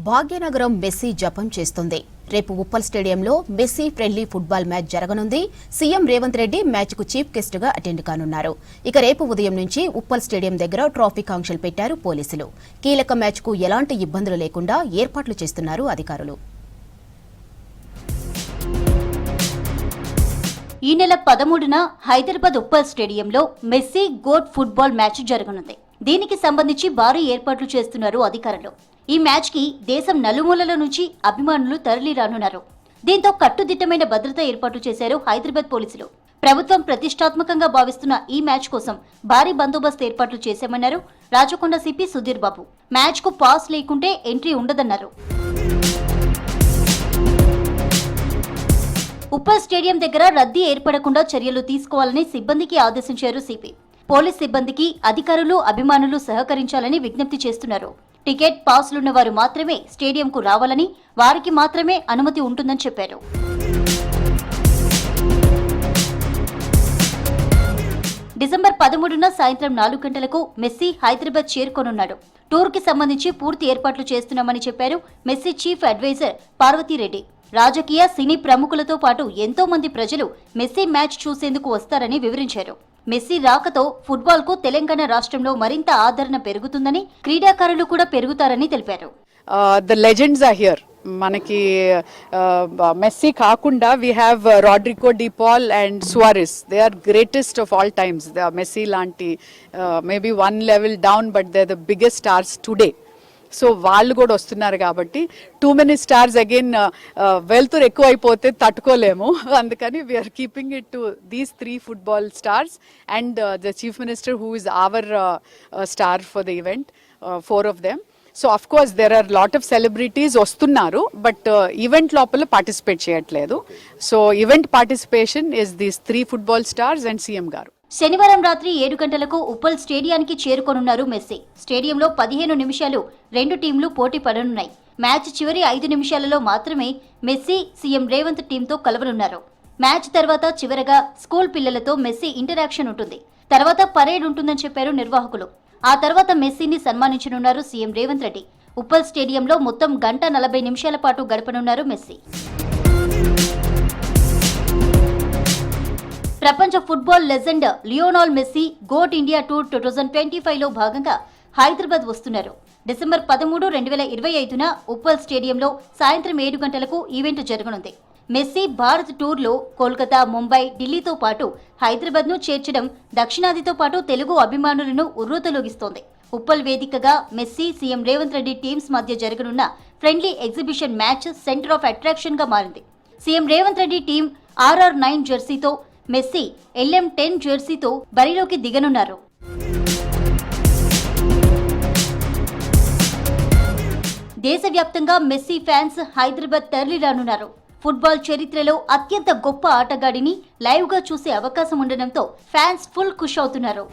Bhagyanagaram messy జపం చేస్తుంది. రేపు ఉప్పల్ స్టేడియంలో మెస్సీ ఫ్రెండ్లీ ఫుట్బాల్ మ్యాచ్ జరగనుంది. సీఎం రేవంత్ రెడ్డి మ్యాచ్ కు చీఫ్ గెస్ట్ గా అటెండ్ కానున్నారు. ఇక రేపు ఉదయం నుంచి ఉప్పల్ స్టేడియం దగ్గర ట్రాఫిక్ ఆంక్షలు పెట్టారు పోలీసులు. కీలక మ్యాచ్ కు ఎలాంటి ఇబ్బందులు లేకుండా ఏర్పాట్లు చేస్తున్నారు అధికారులు. ఈ నెల 13న హైదరాబాద్ ఉప్పల్ స్టేడియంలో మెస్సీ గోట్ ఫుట్బాల్ మ్యాచ్ జరగనుంది. దీనికి సంబంధించి భారీ ఏర్పాట్లు చేస్తున్నారు అధికారులు. ఈ మ్యాచ్ కి దేశం నలుమూలల నుంచి అభిమానులు తరలి రానున్నారు. దీంతో కట్టుదిట్టమైన భద్రత ఏర్పాటు చేశారు హైదరాబాద్ పోలీసులు. ప్రభుత్వం ప్రతిష్టాత్మకంగా భావిస్తున్న ఈ మ్యాచ్ కోసం భారీ బందోబస్తు ఏర్పాట్లు చేశామన్నారు రాచకొండ సిపి సుధీర్ బాబు. మ్యాచ్ కు పాస్ లేకుంటే ఎంట్రీ ఉండదన్నారు. ఉప్పల్ స్టేడియం దగ్గర రద్దీ ఏర్పడకుండా చర్యలు తీసుకోవాలని సిబ్బందికి ఆదేశించారు సిపి. పోలీస్ సిబ్బందికి అధికారులు, అభిమానులు సహకరించాలని విజ్ఞప్తి చేస్తున్నారు. టికెట్, పాస్లున్న వారు మాత్రమే స్టేడియంకు రావాలని, వారికి మాత్రమే అనుమతి ఉంటుందని చెప్పారు. డిసెంబర్ 13న సాయంత్రం 4 గంటలకు మెస్సీ హైదరాబాద్ చేరుకోనున్నాడు. టూర్ కి సంబంధించి పూర్తి ఏర్పాట్లు చేస్తున్నామని చెప్పారు మెస్సీ చీఫ్ అడ్వైజర్ పార్వతీరెడ్డి. రాజకీయ, సినీ ప్రముఖులతో పాటు ఎంతో మంది ప్రజలు మెస్సీ మ్యాచ్ చూసేందుకు వస్తారని వివరించారు. మెస్సీ రాకతో ఫుట్బాల్ కు తెలంగాణ రాష్ట్రంలో మరింత ఆదరణ పెరుగుతుందని, క్రీడాకారులు కూడా పెరుగుతారని తెలిపారు. The legends are here. మనకి మెస్సీ కాకుండా we have Rodrigo de Paul and Suarez. They are greatest of all times. Messi లాంటి maybe 1 level down, but they are the biggest stars today. So వాళ్ళు కూడా వస్తున్నారు కాబట్టి టూ మెనీ స్టార్స్ అగైన్ వెల్తురు ఎక్కువ అయిపోతే తట్టుకోలేము. అందుకని we are keeping it to these 3 football stars and the chief minister who is our star for the event, 4 of them. So of course there are lot of celebrities వస్తున్నారు, but event లోపల participate చేయట్లేదు. So event participation is these 3 football stars and CM గారు. శనివారం రాత్రి 7 గంటలకు Uppal స్టేడియానికి చేరుకోనున్నారు messy. స్టేడియంలో 15 నిమిషాలు 2 టీంలు పోటీ పడనున్నాయి. మ్యాచ్ చివరి 5 నిమిషాలలో మాత్రమే మెస్సీ సీఎం రేవంత్ టీంతో కలవనున్నారు. మ్యాచ్ తర్వాత చివరగా స్కూల్ పిల్లలతో మెస్సీ ఇంటరాక్షన్ ఉంటుంది. తర్వాత పరేడ్ ఉంటుందని చెప్పారు నిర్వాహకులు. ఆ తర్వాత మెస్సీని సన్మానించనున్నారు సీఎం రేవంత్ రెడ్డి. ఉప్పల్ స్టేడియంలో మొత్తం 1:40 నిమిషాల పాటు గడపనున్నారు మెస్సీ. ప్రపంచ football legend Lionel Messi GOAT India tour 2025లో భాగంగా హైదరాబాద్ వస్తున్నారు. డిసెంబర్ 13, 2025న ఉప్పల్ స్టేడియంలో సాయంత్రం 7 గంటలకు ఈవెంట్ జరగనుంది. మెస్సీ భారత్ టూర్లో కోల్కతా, ముంబై, ఢిల్లీతో పాటు హైదరాబాద్ను చేర్చడం దక్షిణాదితో పాటు తెలుగు అభిమానులను ఉర్రూతలూగిస్తోంది. ఉప్పల్ వేదికగా Messi, CM Revanth Reddy teams మధ్య జరగనున్న friendly exhibition match centre of attraction గా మారింది. CM Revanth Reddy team RR9 జెర్సీతో, మెస్సీ LM10 జెర్సీతో బరిలోకి దిగనున్నారు. దేశవ్యాప్తంగా మెస్సీ ఫ్యాన్స్ హైదరాబాద్ తరలి రానున్నారు. ఫుట్బాల్ చరిత్రలో అత్యంత గొప్ప ఆటగాడిని లైవ్ గా చూసే అవకాశం ఉండడంతో ఫ్యాన్స్ ఫుల్ ఖుష్ అవుతున్నారు.